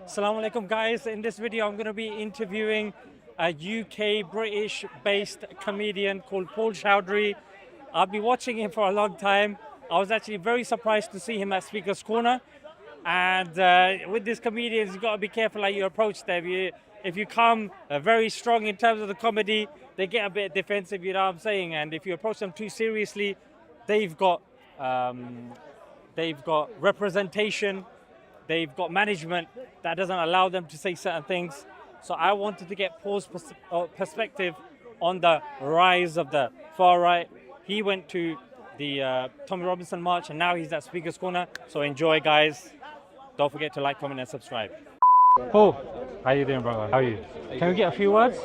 Assalamu alaikum guys, in this video I'm going to be interviewing a UK British based comedian called Paul Chowdhry. I've been watching him for a long time. I was actually very surprised to see him at Speaker's Corner, and with these comedians you've got to be careful how you approach them. If you come very strong in terms of the comedy, they get a bit defensive, you know what I'm saying, and if you approach them too seriously, they've got representation, they've got management that doesn't allow them to say certain things. So I wanted to get Paul's perspective on the rise of the far right. He went to the Tommy Robinson March and now he's at Speaker's Corner. So enjoy, guys. Don't forget to like, comment and subscribe. Paul, how you doing, brother? How are you? Can we get a few words?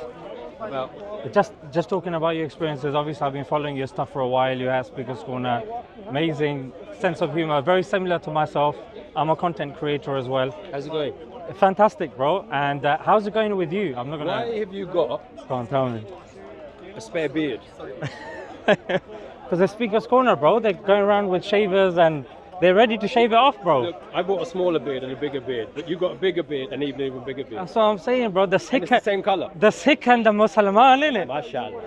Well, Just talking about your experiences. Obviously, I've been following your stuff for a while. You're at Speaker's Corner. Amazing sense of humor, very similar to myself. I'm a content creator as well. how's it going? Fantastic, bro. And how's it going with you? I'm not gonna. Why have you got Go on, tell me. a spare beard? Because the Speaker's Corner, bro. They're going around with shavers and they're ready to shave it off, bro. Look, I bought a smaller beard and a bigger beard, but you got a bigger beard and even bigger beard. That's what I'm saying, bro. The And Sikh, it's the same color. the Sikh and the Muslim, innit? Mashallah.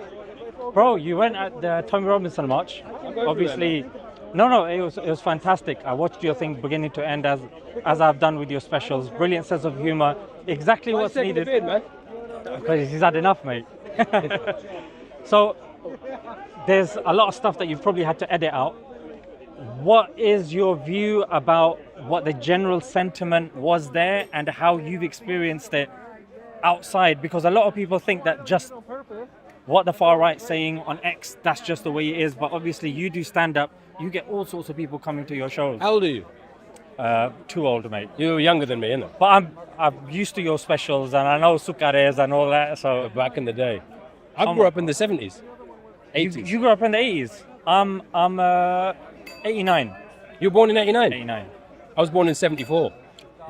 Bro, you went at the Tommy Robinson March. Obviously, no, it was fantastic. I watched your thing beginning to end as I've done with your specials. Brilliant sense of humor. Exactly what's Taking the needed. beard, man. Because he's had enough, mate. So there's a lot of stuff that you've probably had to edit out. What is your view about what the general sentiment was there and how you've experienced it outside? Because a lot of people think that just what the far right's saying on X, that's just the way it is. But obviously you do stand up, you get all sorts of people coming to your shows. How old are you? Too old, mate. You're younger than me, innit? But I'm used to your specials and I know Sukares and all that. So Back in the day. I grew up in the 70s, 80s. you grew up in the 80s. I'm 89. You were born in 89? 89. I was born in 74.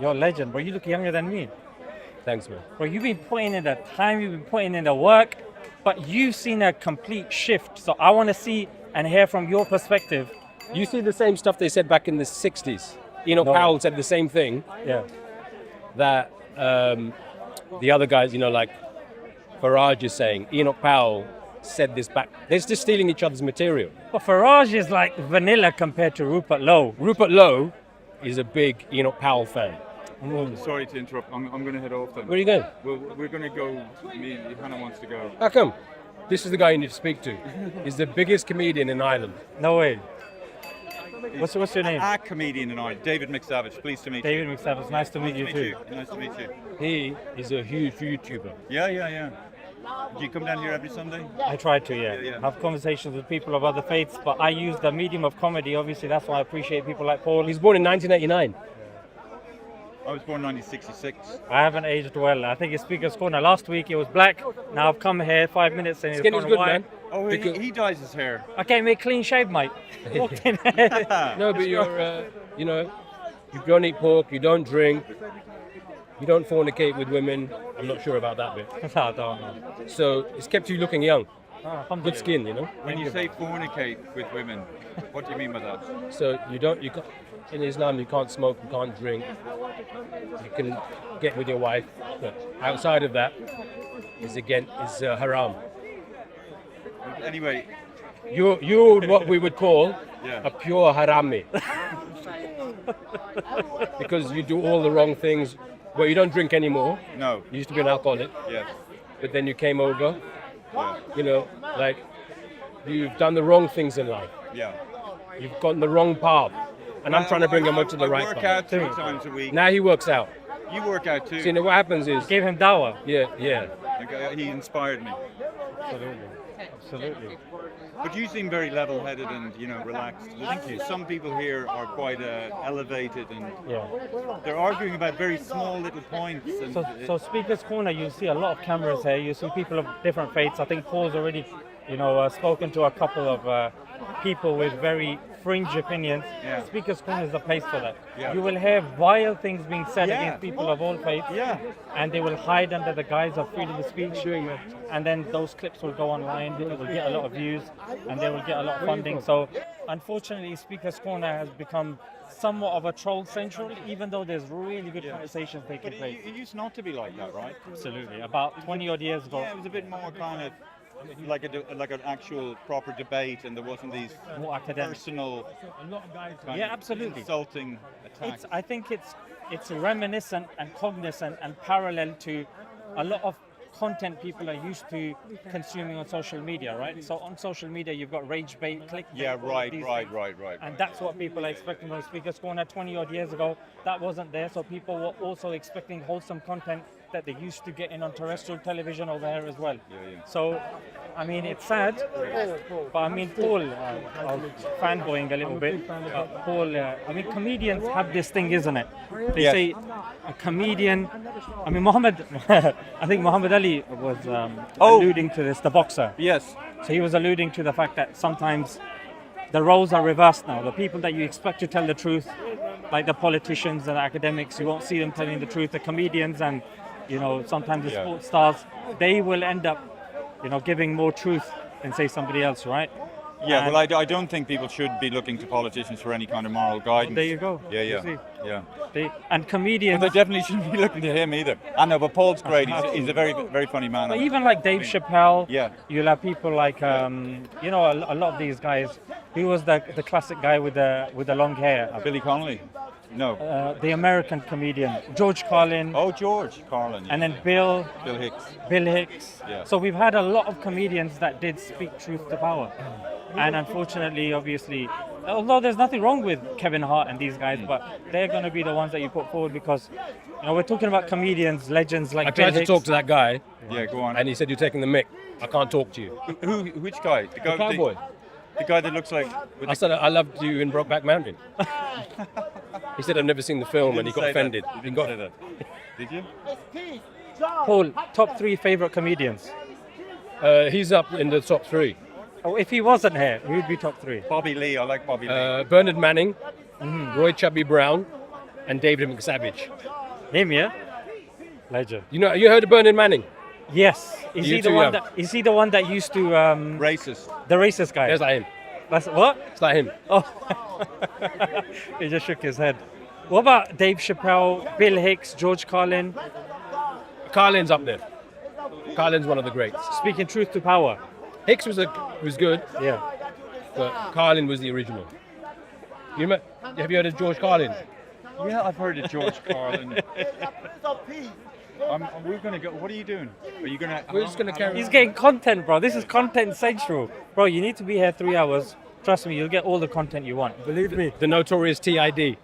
You're a legend, bro. You look younger than me. Thanks, man. Bro, you've been putting in the time, you've been putting in the work, but you've seen a complete shift. So I want to see and hear from your perspective. You see the same stuff they said back in the 60s. Enoch No. Powell said the same thing Yeah. that the other guys, like Farage is saying. Enoch Powell said this back. They're just stealing each other's material. But Farage is like vanilla compared to Rupert Lowe. Rupert Lowe is a big Enoch Powell fan. Sorry to interrupt. I'm going to head off then. Where are you going? We're going to go. Hannah wants to go. How come? This is the guy you need to speak to. He's the biggest comedian in Ireland. No way. What's your name? A comedian in Ireland, David McSavage. Pleased to meet David McSavage. Nice to meet you too. Nice to meet you. He is a huge YouTuber. Yeah. Do you come down here every Sunday? I try to, yeah. Yeah. Have conversations with people of other faiths, but I use the medium of comedy. Obviously, that's why I appreciate people like Paul. He's born in 1989. I was born in 1966. I haven't aged well. I think it's Speaker's Corner. Last week it was black. Now I've come here 5 minutes and it's Skin is gone good, white. man. Oh, Because- he dyes his hair. Okay, mate, clean shave, mate. Walked in. No, but you're, you don't eat pork, you don't drink, you don't fornicate with women. I'm not sure about that bit. No, I don't know. So it's kept you looking young. Alhamdulillah. Good skin, When you say fornicate with women, what do you mean by that? So you can't, in Islam you can't smoke, you can't drink, you can get with your wife, but outside of that is haram. Anyway, You're what we would call Yeah. a pure harami. Because you do all the wrong things. Well, you don't drink anymore. no. You used to be an alcoholic, Yes. but then you came over. Yeah. Like you've done the wrong things in life. Yeah. You've gone the wrong path. And I'm trying to bring him up to the I right work path. out 3 times a week. Now he works out. You work out too. See, now what happens is, Gave him Dawah. yeah. Okay, he inspired me. Absolutely. But you seem very level-headed and relaxed. Thank you. Some people here are quite elevated and Yeah. they're arguing about very small little points. And So Speaker's Corner, you see a lot of cameras here. You see people of different faiths. I think Paul's already, spoken to a couple of people with very fringe opinions. Yeah. Speaker's Corner is the place for that. Yeah. You will hear vile things being said Yeah. against people of all faiths. Yeah. And they will hide under the guise of freedom of speech. And then those clips will go online. They will get a lot of views and they will get a lot of funding. So unfortunately, Speaker's Corner has become somewhat of a troll central, even though there's really good conversations taking But place. it used not to be like that, right? Absolutely. About 20 odd years ago, Yeah, it was a bit more kind of like an actual proper debate, and there wasn't these more academic. personal, kind Yeah, of absolutely. insulting attacks. I think it's reminiscent and cognizant and parallel to a lot of content people are used to consuming on social media, right? So on social media, you've got rage bait, click. Yeah, right. And that's what people are expecting from Speakers Corner 20 odd years ago. That wasn't there, so people were also expecting wholesome content that they used to get in on terrestrial television over here as well. Yeah. So, I mean, it's sad, but I mean, Paul, I was fanboying a little bit. Paul, I mean, comedians have this thing, isn't it? They Yes. say a comedian. I mean, I think Muhammad Ali was Oh. alluding to this, the boxer. Yes. So he was alluding to the fact that sometimes the roles are reversed now. The people that you expect to tell the truth, like the politicians and the academics, you won't see them telling the truth. The comedians and, sometimes the sports stars, they will end up, giving more truth than say somebody else, right? Yeah, And- well, I don't think people should be looking to politicians for any kind of moral guidance. There you go. Yeah, You see. yeah. And comedians, But they definitely shouldn't be looking to him either. I know, but Paul's great. He's a very, very funny man. but even like Dave Chappelle, Yeah. you'll have people like, a lot of these guys. Who was the classic guy with the long hair? Billy Connolly. No. The American comedian George Carlin, Oh, George Carlin. and then Bill Bill Hicks. Hicks. Yeah. So we've had a lot of comedians that did speak truth to power, and unfortunately, obviously, although there's nothing wrong with Kevin Hart and these guys, but they're going to be the ones that you put forward because, we're talking about comedians, legends like I Bill tried to Hicks. talk to that guy, Yeah, go on. and he said, "You're taking the mick. I can't talk to you." Which guy? The guy The cowboy. The guy that looks like. With I said, "I loved you in Brokeback Mountain." He said, "I've never seen the film," and he got offended. He didn't say that. Did you? Paul, top 3 favorite comedians. He's up in the top 3. Oh, if he wasn't here, who'd be top 3? Bobby Lee. I like Bobby Lee. Bernard Manning, Roy Chubby Brown, and David McSavage. Him, yeah? Legend. You heard of Bernard Manning? Yes. Is You he the too, one yeah. that? Is he the one that used to Racist. the racist guy? It's like him. That's what? It's like him. Oh, he just shook his head. What about Dave Chappelle, Bill Hicks, George Carlin? Carlin's up there. Carlin's one of the greats. Speaking truth to power. Hicks was good, Yeah. but Carlin was the original. Have you heard of George Carlin? Yeah, I've heard of George Carlin. We're gonna go. What are you doing? Are you gonna? We're just gonna carry He's getting content, bro. This is content central. Bro, you need to be here 3 hours. Trust me, you'll get all the content you want. Believe me. The notorious TID.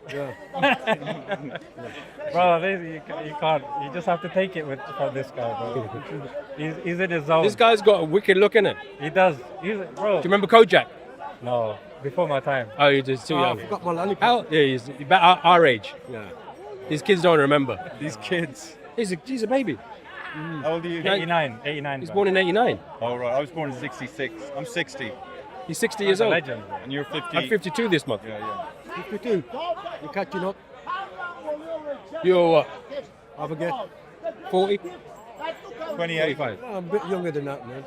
Bro, you can't. You just have to take it from this guy, bro. He's in his zone. This guy's got a wicked look in it. Do He does. Bro. you remember Kojak? No, before my time. Oh, you're just too young. Got my lollipop. How? Yeah, he's about our age. Yeah. These kids don't remember. These kids. He's a baby. How old are you? 89. 89. He's bro. born in '89. Oh right, I was born in '66. I'm 60, He's 60 He's years a old. legend. Bro. and you're 50. I'm 52 this month. Yeah. 52. You're catching up. You're what? I forget. 40? 28. 45? I'm a bit younger than that, man.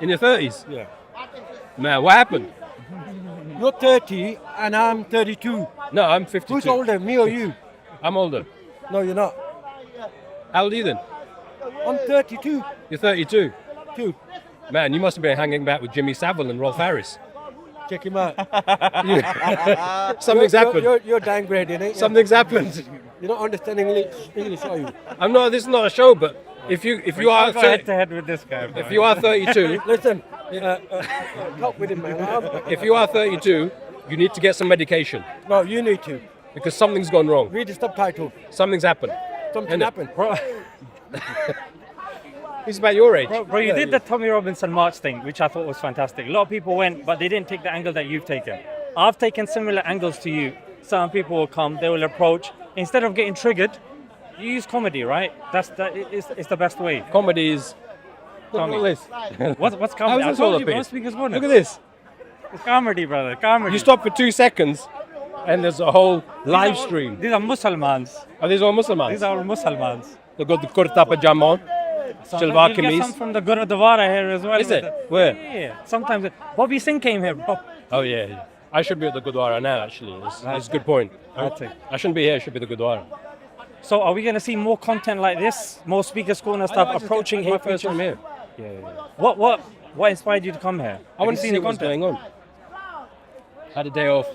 In your 30s? Yeah. Man, what happened? You're 30 and I'm 32. No, I'm 52. Who's older, me or you? I'm older. No, you're not. How old are you then? I'm 32. You're 32. Too. Man, you must have been hanging back with Jimmy Savile and Rolf Harris. Check him out. Something's happened. You're downgrading, ain't you? Something's happened. You're not understanding English, are you? I'm not. This is not a show, but if you are Go head 30, to head with this guy, bro. if you are 32, Listen, talk with him, man. if you are 32, you need to get some medication No, you need to. because something's gone wrong. Read the subtitle. Something's happened. Something Innit? happened. Bro, He's about your age. bro, you did the Tommy Robinson March thing, which I thought was fantastic. A lot of people went, but they didn't take the angle that you've taken. I've taken similar angles to you. Some people will come, they will approach. Instead of getting triggered, you use comedy, right? It's the best way. Comedy is. Look Tommy. at all this. What's comedy? I How's this all told you, up bro. here? Speakers Corner. Look at this. It's comedy, brother. Comedy. You stop for 2 seconds, and there's a whole live stream. These are Muslimans. Are these all Muslims? These are all Muslimans. They've got the kurta pajama on. Shalwar You'll get some kameez. from the Gurudwara here as well. Is it? Where? Yeah. Sometimes Bobby Singh came here. Oh yeah. I should be at the Gurdwara now, actually. It's a good point. I shouldn't be here, I should be at the Gurdwara. So are we going to see more content like this? More Speakers Corner stuff approaching my hate first preachers? time here. What inspired you to come here? I want to see what's going on. Had a day off.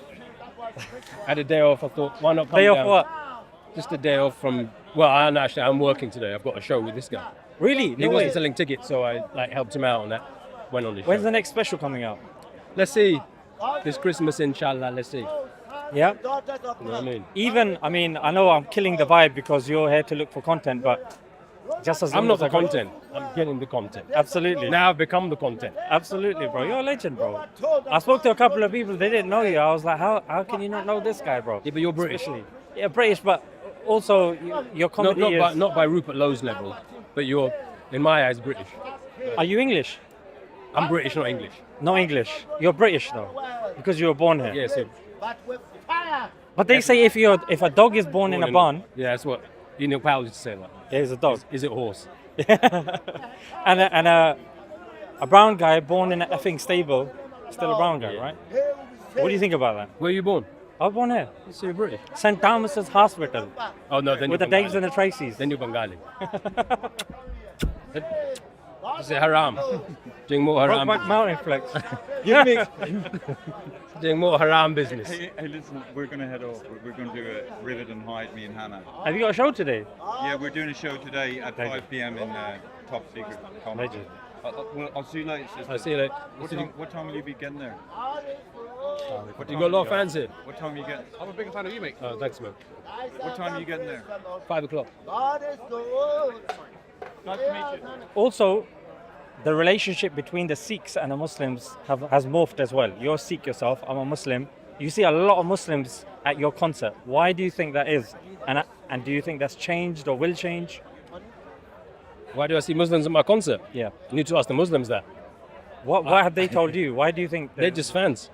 I thought, why not come Day down? off what? Just a day off from, well, I'm working today. I've got a show with this guy. Really? He wasn't selling tickets, so I helped him out on that. Went on the show. When's the next special coming out? Let's see. This Christmas, inshallah, let's see. Yeah? You know what I mean? I know I'm killing the vibe because you're here to look for content, but just as long I'm not as the I got- content. I'm getting the content. Absolutely. Now I've become the content. Absolutely, bro. You're a legend, bro. I spoke to a couple of people, they didn't know you. I was like, how can you not know this guy, bro? Yeah, but you're British. Especially. Yeah, British, but also your comedy Not by Rupert Lowe's level, but you're, in my eyes, British. Are you English? I'm British, not English. No English. You're British, though, because you were born here. Yeah, so But they say if a dog is born in a barn, yeah, that's what Neil Powell used to say. Like, yeah, he's a dog. is it a horse? and a brown guy born in an effing stable, still a brown guy, right? What do you think about that? Where are you born? I was born here. So you're British. St. Thomas's Hospital Oh no, then with the you're Daves and the Tracy's. Then you're Bengali. Is it haram? Doing more haram. Brokeback Mountain flex. Doing more haram business. Hey, listen, we're going to head off. We're going to do a Rivet and Hide, me and Hannah. Have you got a show today? Yeah, we're doing a show today at Thank you. 5 p.m. in Top Secret Comedy. Legend. I'll see you later, sister. I see you later. What time will you be getting there? You got a lot of fans here. What time are you getting? I'm a big fan of you, mate. Oh, thanks, man. What time are you getting there? 5 o'clock. Nice to meet you. Also, the relationship between the Sikhs and the Muslims has morphed as well. You're a Sikh yourself, I'm a Muslim. You see a lot of Muslims at your concert. Why do you think that is? And do you think that's changed or will change? Why do I see Muslims at my concert? Yeah. You need to ask the Muslims that. What have they told you? Why do you think They're just fans.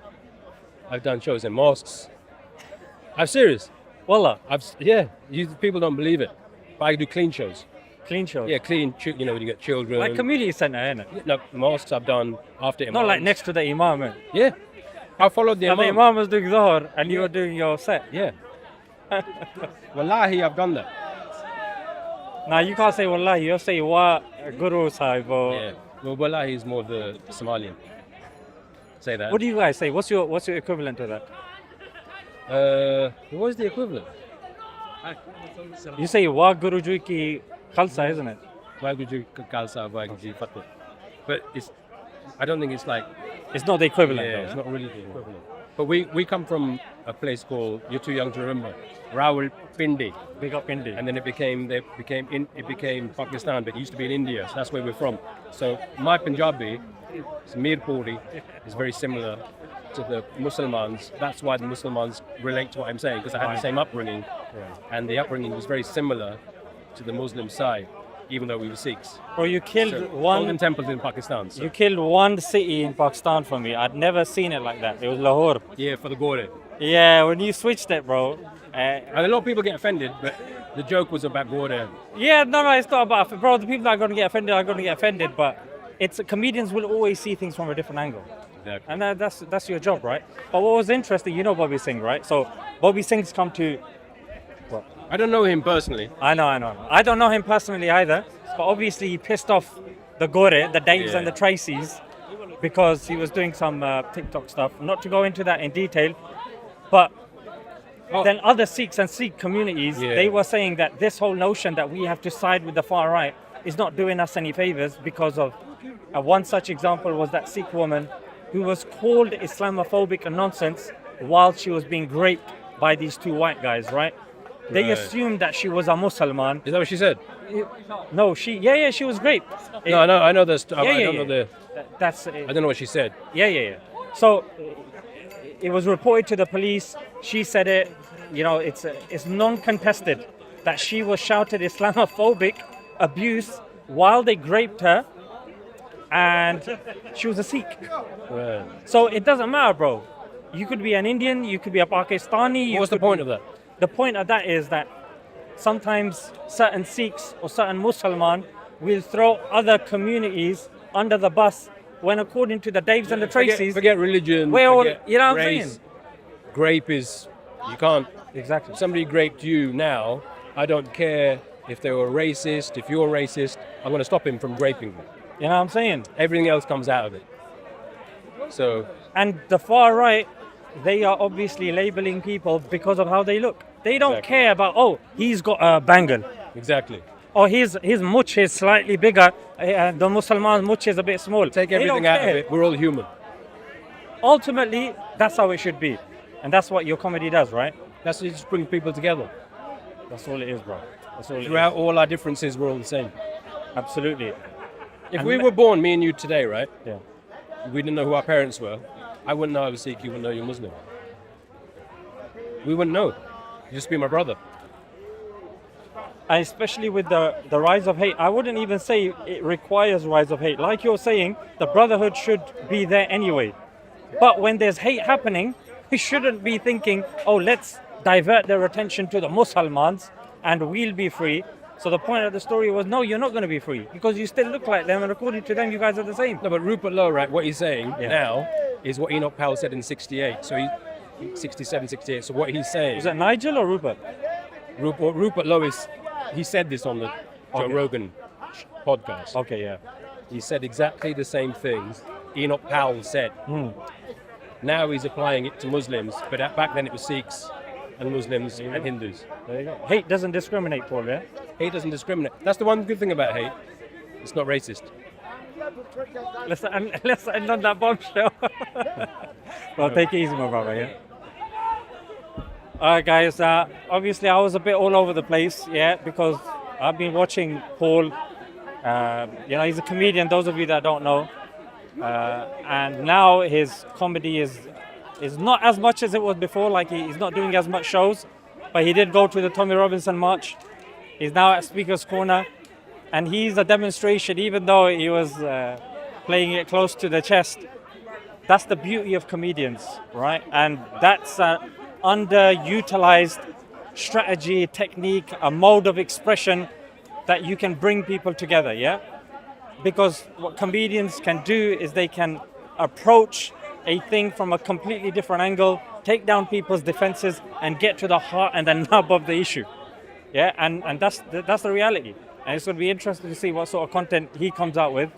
I've done shows in mosques. I'm serious. Wallah, People don't believe it. But I do clean shows. clean shows? Yeah, clean. You know, when you get children. Like community center, innit? No, mosques I've done after imams. Not like next to the imam, innit? Yeah. I followed the And the imam. imam was doing Zohar and you were doing your set. Yeah. Wallahi, I've done that. Now you can't say Wallahi, you'll say Wa Guru Sahib or... Yeah. Well, Wallahi is more the Somalian. Say that. What do you guys say? What's your equivalent to that? What is the equivalent? You say Wa Guru Ji Ki Khalsa, isn't it? Waheguru Ji Ka Khalsa, Waheguru Ji Fateh. But I don't think it's like, It's not the equivalent yeah, though. it's not really the equivalent. But we come from a place called, you're too young to remember, Rawalpindi. Big up India. And then it became Pakistan, but it used to be in India, so that's where we're from. So my Punjabi, Mirpuri, is very similar to the Muslimans. That's why the Muslimans relate to what I'm saying, because I had the same upbringing, and the upbringing was very similar to the Muslim side, even though we were Sikhs. Bro, you killed So, one. Golden temples in Pakistan. So. You killed one city in Pakistan for me. I'd never seen it like that. It was Lahore. Yeah, for the Gore. Yeah, when you switched it, bro. And a lot of people get offended, but the joke was about Gore. Yeah, no, it's not about, bro. The people that are going to get offended are going to get offended, but comedians will always see things from a different angle. Exactly. And that's your job, right? But what was interesting, you know Bobby Singh, right? So Bobby Singh's come to. What? I don't know him personally. I know. I don't know him personally either, but obviously he pissed off the Gore, the Daves and the Tracys, because he was doing some TikTok stuff. Not to go into that in detail, but then other Sikhs and Sikh communities, they were saying that this whole notion that we have to side with the far right is not doing us any favors because of one such example was that Sikh woman who was called Islamophobic and nonsense while she was being raped by these two white guys, right? They assumed that she was a Muslim. Is that what she said? No, she was raped. No, I know the stuff. Yeah, I don't know the. That's I don't know what she said. Yeah. So it was reported to the police. She said it. You know, it's non-contested that she was shouted Islamophobic abuse while they raped her, and she was a Sikh. Right. So it doesn't matter, bro. You could be an Indian, you could be a Pakistani. What's the point of that? The point of that is that sometimes certain Sikhs or certain Musliman will throw other communities under the bus when, according to the Daves and the Tracys, Forget religion. we're all, forget you know what I'm race. saying? Grape is, you can't, Exactly. if somebody graped you now, I don't care if they were racist, if you're racist, I'm going to stop him from graping me. You know what I'm saying? Everything else comes out of it. So, And the far right, they are obviously labeling people because of how they look. They don't Exactly. care about, oh, he's got a bangle. exactly. Or his much is slightly bigger. The Musliman's much is a bit small. Take They don't everything out of care. it. We're all human. Ultimately, that's how it should be. And that's what your comedy does, right? That's just bring people together. That's all it is, bro. That's all it is. Throughout all our differences, we're all the same. Absolutely. If And we ma- were born, me and you today, right? Yeah. We didn't know who our parents were. I wouldn't know I was Sikh, you wouldn't know you're Muslim. We wouldn't know. You'd just be my brother. And especially with the rise of hate, I wouldn't even say it requires rise of hate. Like you're saying, the brotherhood should be there anyway. But when there's hate happening, we shouldn't be thinking, oh, let's divert their attention to the Muslims and we'll be free. So the point of the story was, no, you're not going to be free because you still look like them, and according to them, you guys are the same. No, but Rupert Lowe, right, what he's saying Yeah. now is what Enoch Powell said in 68. So 67, 68. So what he's saying, Is it Nigel or Rupert? Rupert Lowe he said this on the Joe Okay. Rogan podcast. Okay, yeah. He said exactly the same things Enoch Powell said. Now he's applying it to Muslims, but back then it was Sikhs and Muslims and Hindus. There you go. Hate doesn't discriminate, Paul, yeah? Hate doesn't discriminate. That's the one good thing about hate. It's not racist. Let's end on that bombshell. Well, take it easy, my brother, yeah? Alright, guys, obviously I was a bit all over the place, yeah, because I've been watching Paul. He's a comedian, those of you that don't know. And now his comedy is not as much as it was before, like he's not doing as much shows, but he did go to the Tommy Robinson March. He's now at Speaker's Corner, and he's a demonstration, even though he was playing it close to the chest. That's the beauty of comedians, right? And that's underutilized strategy, technique, a mode of expression that you can bring people together, yeah? Because what comedians can do is they can approach a thing from a completely different angle, take down people's defenses, and get to the heart and the nub of the issue. Yeah, and that's the reality. And it's going to be interesting to see what sort of content he comes out with.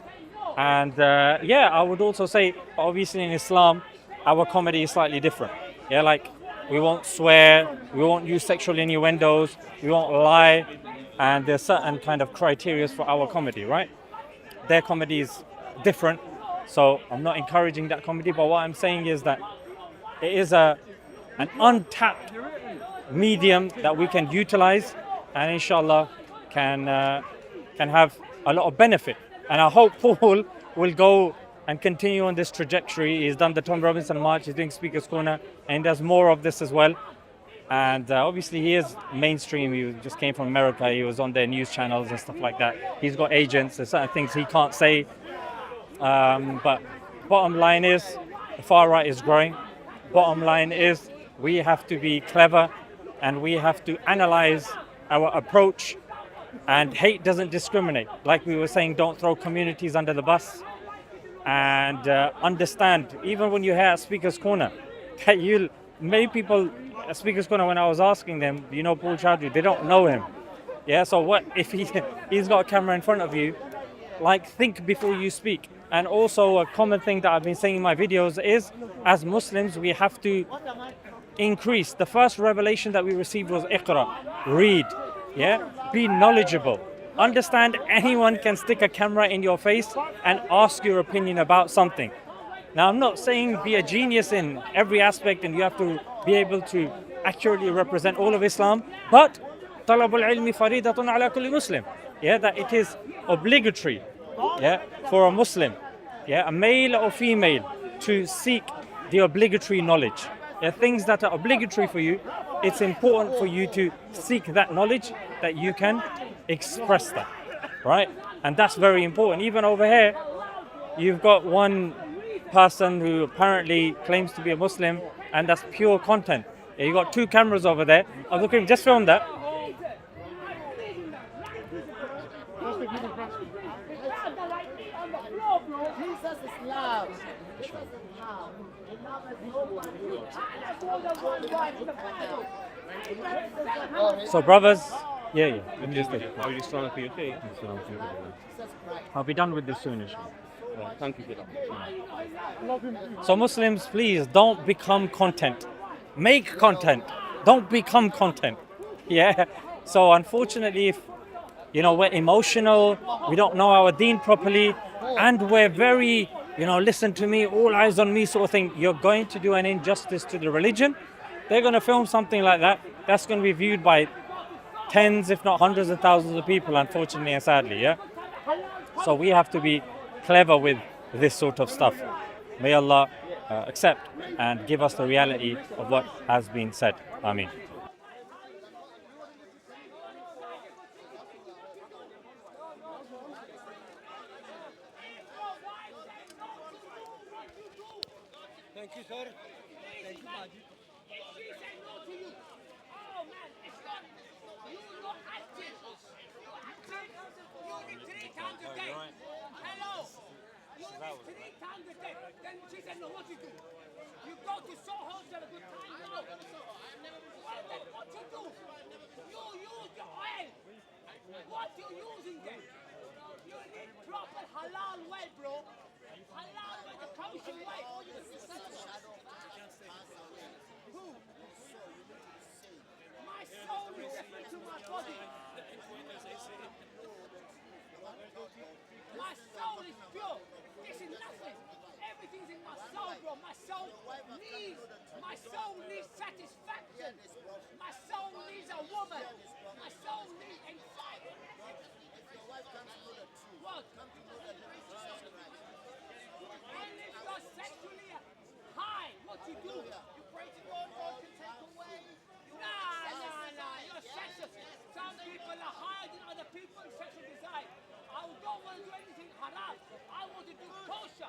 And I would also say, obviously in Islam, our comedy is slightly different. Yeah, like we won't swear, we won't use sexual innuendos, we won't lie, and there's certain kind of criteria for our comedy, right? Their comedy is different, so I'm not encouraging that comedy, but what I'm saying is that it is an untapped medium that we can utilize, and inshallah can have a lot of benefit. And I hope Paul will go and continue on this trajectory. He's done the Tom Robinson March, he's doing Speaker's Corner, and does more of this as well. And obviously he is mainstream. He just came from America. He was on their news channels and stuff like that. He's got agents. There's certain things he can't say. But bottom line is, the far right is growing. Bottom line is, we have to be clever and we have to analyze our approach. And hate doesn't discriminate. Like we were saying, don't throw communities under the bus. And understand, even when you hear at Speaker's Corner, that many people at Speaker's Corner, when I was asking them, do you know Paul Chowdhry? They don't know him. Yeah, so what if he's got a camera in front of you? Like, think before you speak. And also a common thing that I've been saying in my videos is, as Muslims, we have to increase. The first revelation that we received was Iqra, read, yeah? Be knowledgeable. Understand anyone can stick a camera in your face and ask your opinion about something. Now, I'm not saying be a genius in every aspect and you have to be able to accurately represent all of Islam, but طلب العلم فريضة على كل مسلم. Yeah, that it is obligatory, yeah, for a Muslim, yeah, a male or female, to seek the obligatory knowledge. Yeah, things that are obligatory for you, it's important for you to seek that knowledge that you can express that, right? And that's very important. Even over here, you've got one person who apparently claims to be a Muslim, and that's pure content. Yeah, you got two cameras over there. Just film that. Jesus is love. Jesus is love. Love is no one. So, brothers, yeah. Are you strong for your tea? I'll be done with this soon, inshallah. Thank you for that. So Muslims, please don't become content. Make content. Don't become content. Yeah. So unfortunately, if we're emotional, we don't know our deen properly, and we're very, listen to me, all eyes on me sort of thing, you're going to do an injustice to the religion. They're going to film something like that. That's going to be viewed by tens, if not hundreds of thousands of people, unfortunately and sadly, yeah? So we have to be clever with this sort of stuff. May Allah accept and give us the reality of what has been said. Ameen. Thank you, sir. Thank you, Baji. Then she said, no, what you do? You go to Soho to have a good time? No. Well, then what you do? You use the oil. What you using then? You need proper halal way, bro. Halal way, the kosher way. Who? My soul is different to my body. My soul is pure. This is nothing. Everything's in my soul, bro. My soul needs satisfaction. My soul needs a woman. My soul needs excitement. What? And if you're sexually high, what you do? You pray to God, God can take away. Nah. You're sexual. Some people are higher than other people in sexual desire. I don't want to do anything haram. I want to do kosher.